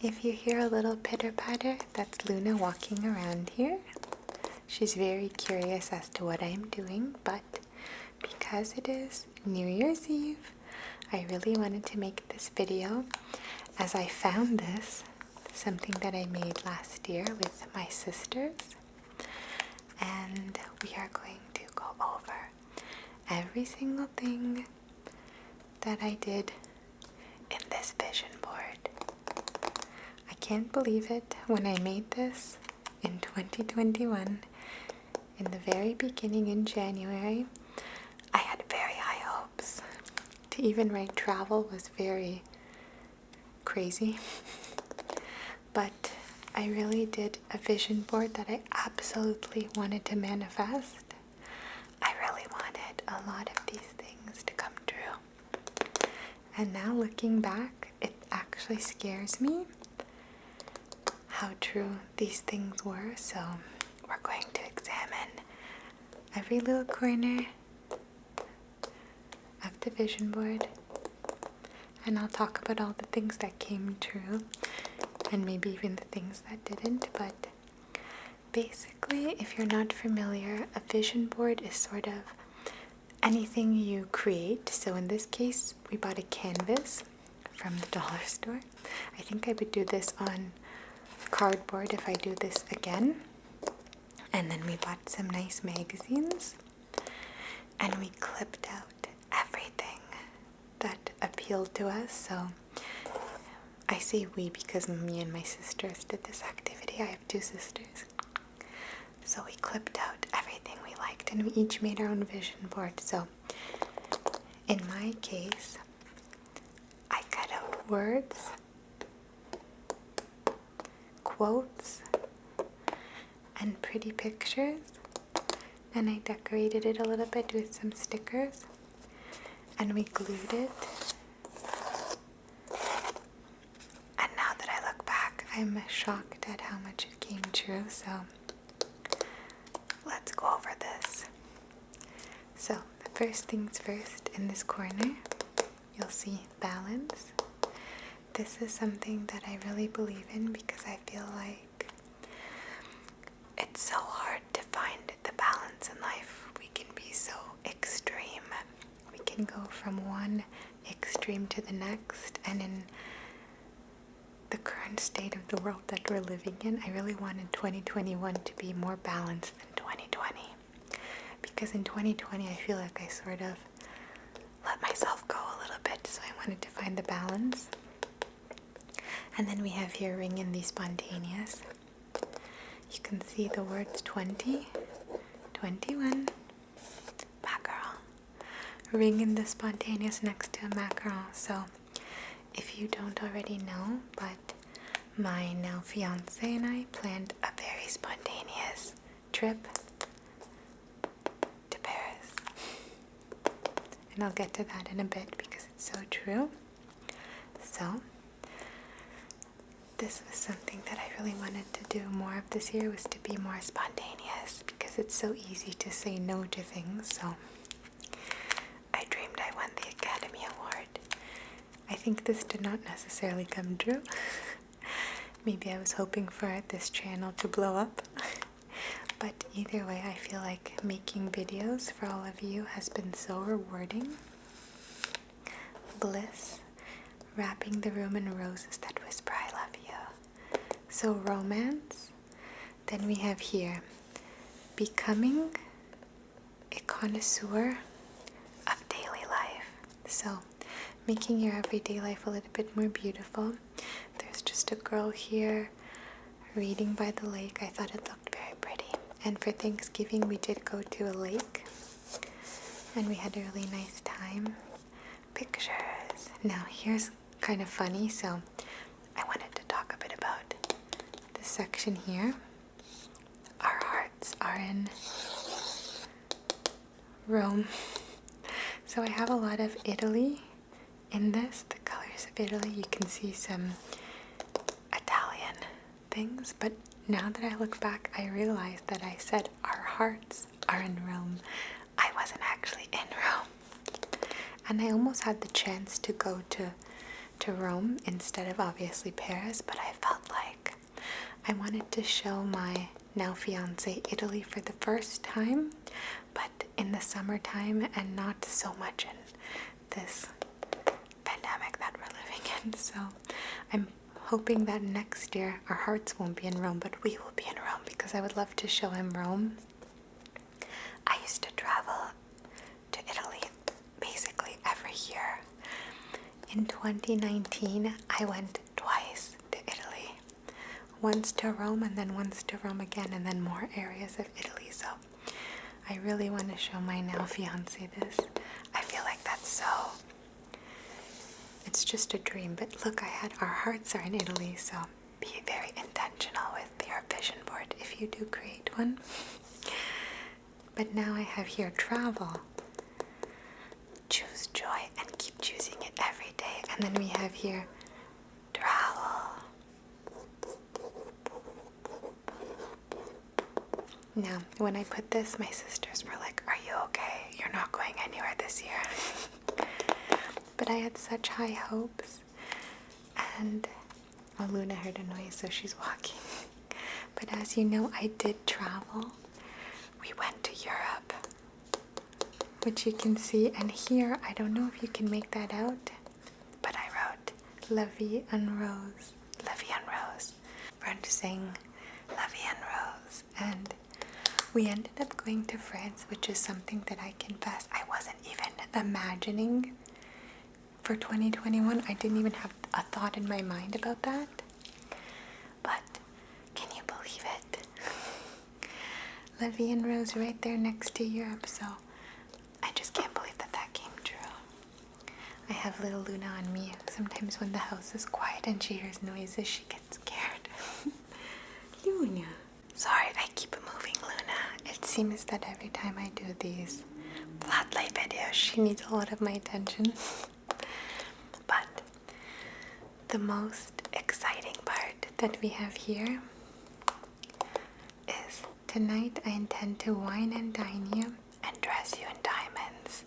If you hear a little pitter-patter, that's Luna walking around here. She's very curious as to what I'm doing, but because it is New Year's Eve, I really wanted to make this video as I found this, something that I made last year with my sisters, and we are going to go over every single thing that I did in this vision board. I can't believe it. When I made this in 2021, in the very beginning in January, I had very high hopes. To even write travel was very crazy. But I really did a vision board that I absolutely wanted to manifest. I really wanted a lot of these things to come true. And now looking back, it actually scares me how true these things were. So we're going to examine every little corner of the vision board, and I'll talk about all the things that came true and maybe even the things that didn't. But basically, if you're not familiar, a vision board is sort of anything you create. So in this case, we bought a canvas from the dollar store. I think I would do this on cardboard if I do this again. And then we bought some nice magazines, and we clipped out everything that appealed to us. So I say we because me and my sisters did this activity. I have two sisters. So we clipped out everything we liked, and we each made our own vision board. So in my case, I cut out words, quotes, and pretty pictures, and I decorated it a little bit with some stickers, and we glued it. And now that I look back, I'm shocked at how much it came true. So let's go over this. So the first things first, in this corner you'll see balance. This is something that I really believe in because I feel like it's so hard to find the balance in life. We can be so extreme. We can go from one extreme to the next, and in the current state of the world that we're living in, I really wanted 2021 to be more balanced than 2020. Because in 2020, I feel like I sort of let myself go a little bit, so I wanted to find the balance. And then we have here ring in the spontaneous. You can see the words 20, 21, macaron. Ring in the spontaneous next to a macaron. So if you don't already know, but my now fiance and I planned a very spontaneous trip to Paris. And I'll get to that in a bit because it's so true. So this was something that I really wanted to do more of this year, was to be more spontaneous, because it's so easy to say no to things. So I dreamed I won the Academy Award. I think this did not necessarily come true. Maybe I was hoping for this channel to blow up. But either way, I feel like making videos for all of you has been so rewarding. Bliss. Wrapping the room in roses that whisper I love you. So romance. Then we have here becoming a connoisseur of daily life. So making your everyday life a little bit more beautiful. There's just a girl here reading by the lake. I thought it looked very pretty. And for Thanksgiving we did go to a lake, and we had a really nice time. Pictures. Now here's kind of funny, so I wanted to talk a bit about this section here. Our hearts are in Rome. So I have a lot of Italy in this, the colors of Italy. You can see some Italian things, but now that I look back, I realize that I said our hearts are in Rome. I wasn't actually in Rome. And I almost had the chance to go to to Rome instead of obviously Paris, but I felt like I wanted to show my now fiance Italy for the first time, but in the summertime and not so much in this pandemic that we're living in. So I'm hoping that next year our hearts won't be in Rome, but we will be in Rome, because I would love to show him Rome. I used to travel to Italy basically every year. In 2019, I went twice to Italy. Once to Rome and then once to Rome again, and then more areas of Italy. So I really want to show my now fiance this. I feel like that's so, it's just a dream. But look, our hearts are in Italy, so be very intentional with your vision board if you do create one. But now I have here travel. Choose joy and keep choosing it every day. And then we have here travel. Now, when I put this, my sisters were like, "Are you okay? You're not going anywhere this year." But I had such high hopes. And Luna heard a noise, so she's walking. But as you know, I did travel. We went to Europe, which you can see. And here, I don't know if you can make that out, but I wrote La Vie en Rose. La Vie en Rose. We're going to sing La Vie en Rose. And we ended up going to France, which is something that I confess I wasn't even imagining for 2021. I didn't even have a thought in my mind about that. But can you believe it? La Vie en Rose right there next to Europe, so I just can't believe that that came true. I have little Luna on me. Sometimes when the house is quiet and she hears noises, she gets scared. Luna. Sorry, I keep moving Luna. It seems that every time I do these flat lay videos, she needs a lot of my attention. But the most exciting part that we have here is tonight I intend to wine and dine you and dress you in diamonds.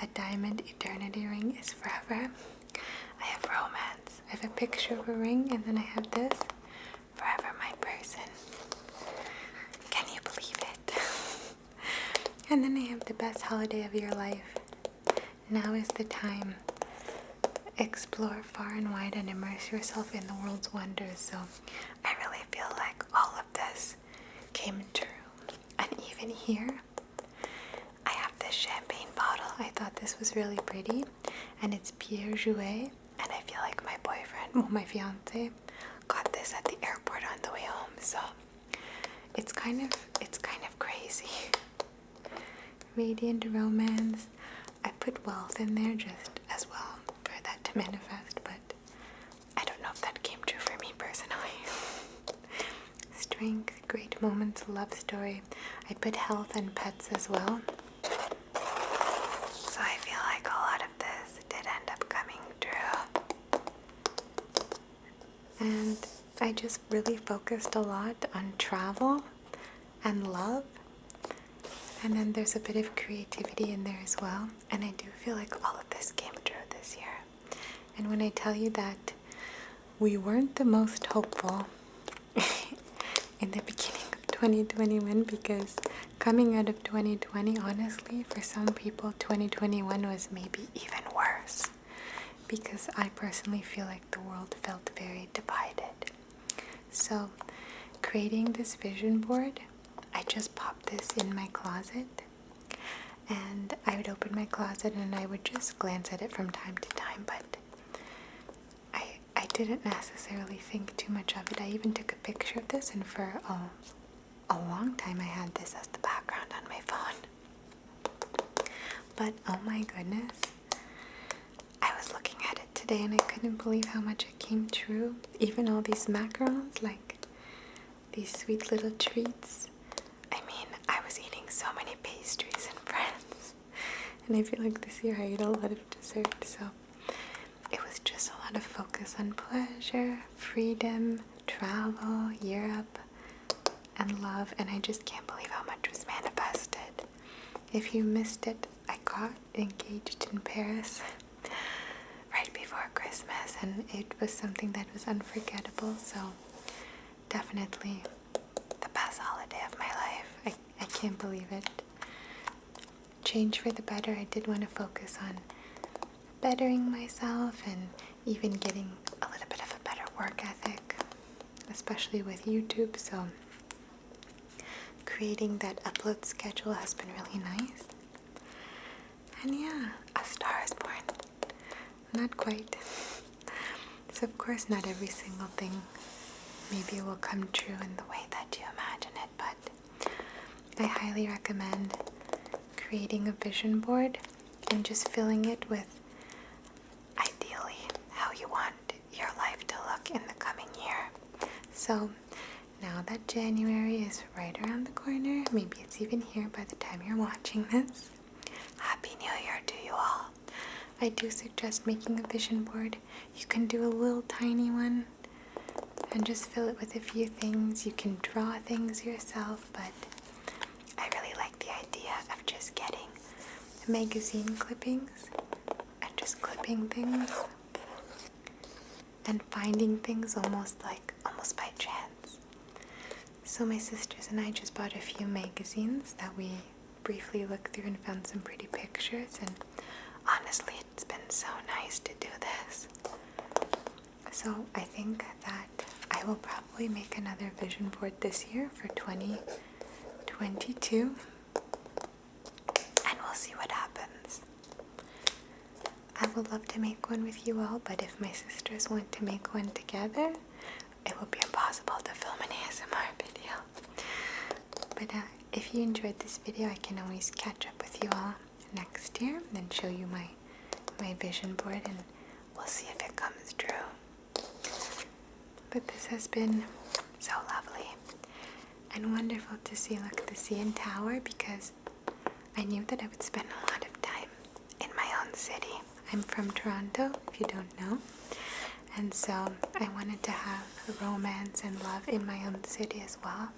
A diamond eternity ring is forever. I have romance. I have a picture of a ring, and then I have this, forever my person. Can you believe it? And then I have the best holiday of your life. Now is the time. Explore far and wide and immerse yourself in the world's wonders. So I really feel like all of this came true. And even here, I have this champagne bottle. I thought this was really pretty, and it's Pierre Jouet. And I feel like my boyfriend, well, my fiance, got this at the airport on the way home. So it's kind of crazy. Radiant romance. I put wealth in there just as well for that to manifest, but I don't know if that came true for me personally. Strength, great moments, love story. I put health and pets as well. So I feel like a lot of this did end up coming true. And I just really focused a lot on travel and love. And then there's a bit of creativity in there as well. And I do feel like all of this came true this year. And when I tell you that we weren't the most hopeful in the beginning of 2021, because coming out of 2020, honestly, for some people, 2021 was maybe even worse. Because I personally feel like the world felt very divided. So creating this vision board, I just popped this in my closet, and I would open my closet and I would just glance at it from time to time, but I didn't necessarily think too much of it. I even took a picture of this, and for a long time I had this as the background on my phone. But oh my goodness, I was looking at it today and I couldn't believe how much it came true. Even all these macarons, like these sweet little treats. I mean, I was eating so many pastries in France, and I feel like this year I ate a lot of dessert, so it was just a lot of focus on pleasure, freedom, travel, Europe, and love, and I just can't believe how much was manifested. If you missed it, I got engaged in Paris right before before Christmas, and it was something that was unforgettable, so definitely the best holiday of my life. I can't believe it. Change for the better. I did want to focus on bettering myself and even getting a little bit of a better work ethic, especially with YouTube, so creating that upload schedule has been really nice. And yeah, a star is born. Not quite. So of course not every single thing maybe will come true in the way that you imagine it, but I highly recommend creating a vision board and just filling it with ideally how you want your life to look in the coming year. So now that January is right around the corner, maybe it's even here by the time you're watching this, Happy New Year to you all. I do suggest making a vision board. You can do a little tiny one and just fill it with a few things. You can draw things yourself, but I really like the idea of just getting magazine clippings and just clipping things and finding things almost by chance. So my sisters and I just bought a few magazines that we briefly looked through and found some pretty pictures, and honestly, it's been so nice to do this. So I think that I will probably make another vision board this year for 2022, and we'll see what happens. I would love to make one with you all, but if my sisters want to make one together, it will be impossible to film an ASMR video. But if you enjoyed this video, I can always catch up with you all next year and then show you my vision board, and we'll see if it comes true. But this has been so lovely and wonderful to see the CN Tower, because I knew that I would spend a lot of time in my own city. I'm from Toronto, if you don't know, and so I wanted to have romance and love in my own city as well,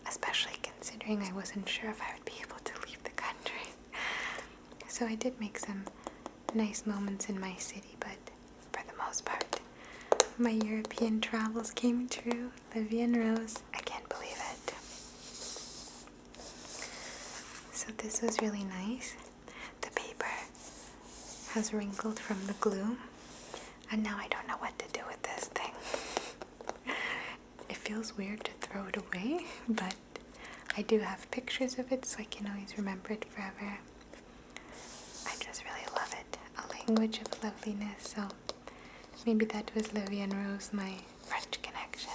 especially considering I wasn't sure if I would be able to leave the country. So I did make some nice moments in my city, but for the most part, my European travels came true. Livia and Rose, I can't believe it. So this was really nice. The paper has wrinkled from the glue, and now I don't know what to do with this thing. It feels weird to throw it away, but I do have pictures of it, so I can always remember it forever. I just really love it. A language of loveliness, so maybe that was Livia and Rose, my French connection.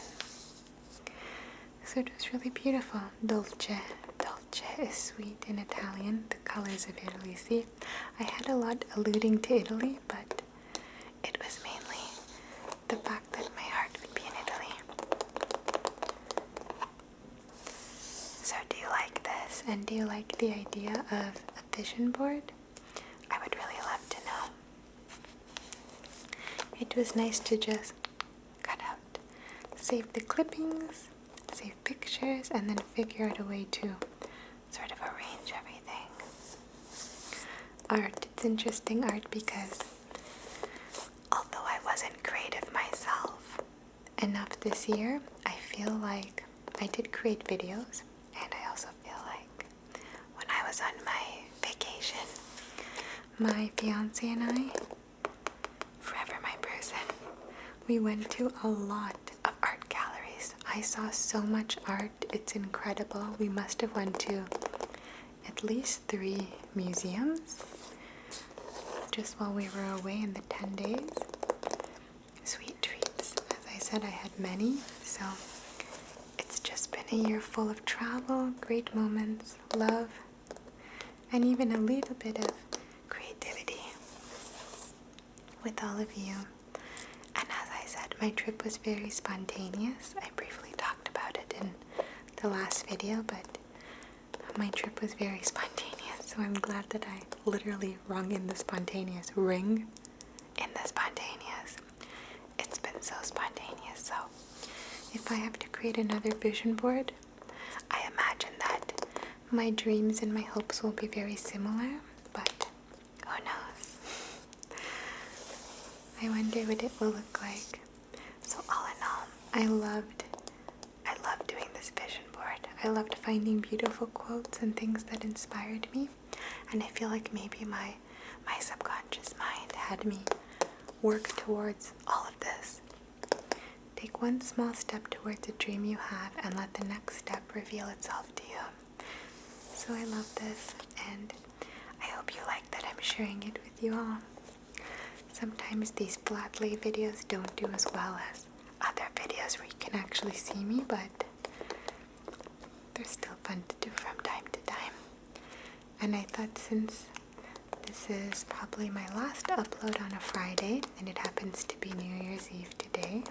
So it was really beautiful. Dolce. Dolce is sweet in Italian, the colors of Italy. See, I had a lot alluding to Italy, but it was mainly the fact that my heart would be in Italy. So do you like this? And do you like the idea of a vision board? I would really love to know. It was nice to just cut out, save the clippings, save pictures, and then figure out a way to sort of arrange everything. Art. It's interesting art because although I wasn't creative myself enough this year, I feel like I did create videos, and I also feel like when I was on my vacation, my fiance and I, forever my person, we went to a lot of art galleries. I saw so much art, it's incredible. We must have went to at least 3 museums just while we were away in the 10 days. Sweet treats. As I said, I had many, so it's just been a year full of travel, great moments, love, and even a little bit of creativity with all of you. And as I said, my trip was very spontaneous. I briefly talked about it in the last video, but my trip was very spontaneous, so I'm glad that I literally ring in the spontaneous. It's been so spontaneous, so if I have to create another vision board, I imagine that my dreams and my hopes will be very similar, but who knows? I wonder what it will look like. So all in all, I loved doing this vision board. I loved finding beautiful quotes and things that inspired me. And I feel like maybe my subconscious mind had me work towards all of this. Take one small step towards a dream you have and let the next step reveal itself to you. So I love this, and I hope you like that I'm sharing it with you all. Sometimes these flat lay videos don't do as well as other videos where you can actually see me, but they're still fun to do from time to time. And I thought, since this is probably my last upload on a Friday, and it happens to be New Year's Eve today,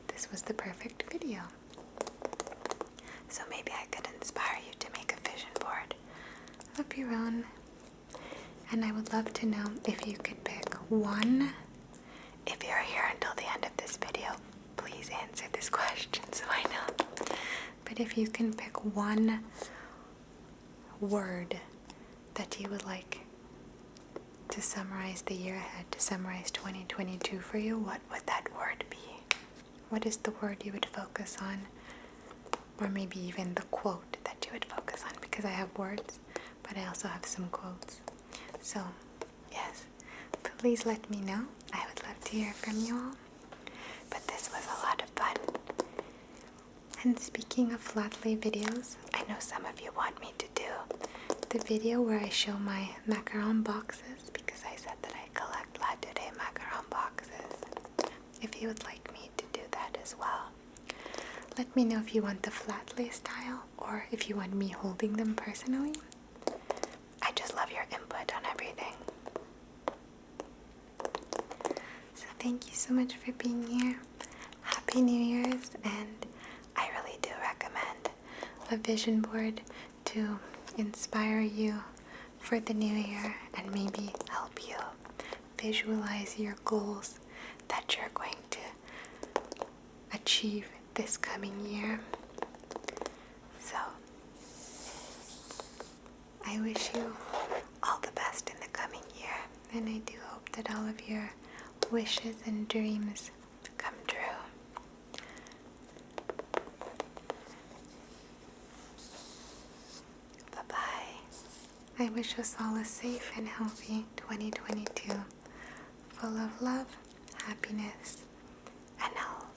this was the perfect video. So maybe I could inspire you to make a vision board of your own. And I would love to know if you could pick one. If you're here until the end of this video, please answer this question so I know. But if you can pick one word that you would like to summarize the year ahead, to summarize 2022 for you, what would that word be? What is the word you would focus on? Or maybe even the quote that you would focus on, because I have words, but I also have some quotes. So, yes, please let me know. I would love to hear from you all. But this was a lot of fun. And speaking of flat lay videos, I know some of you want me to do the video where I show my macaron boxes, because I said that I collect latte macaron boxes. If you would like me to do that as well. Let me know if you want the flat lay style or if you want me holding them personally. I just love your input on everything. So thank you so much for being here. Happy New Year's, and I really do recommend a vision board to inspire you for the new year and maybe help you visualize your goals that you're going to achieve this coming year. So I wish you all the best in the coming year, and I do hope that all of your wishes and dreams come true. Bye-bye. I wish us all a safe and healthy 2022, full of love, happiness, and health.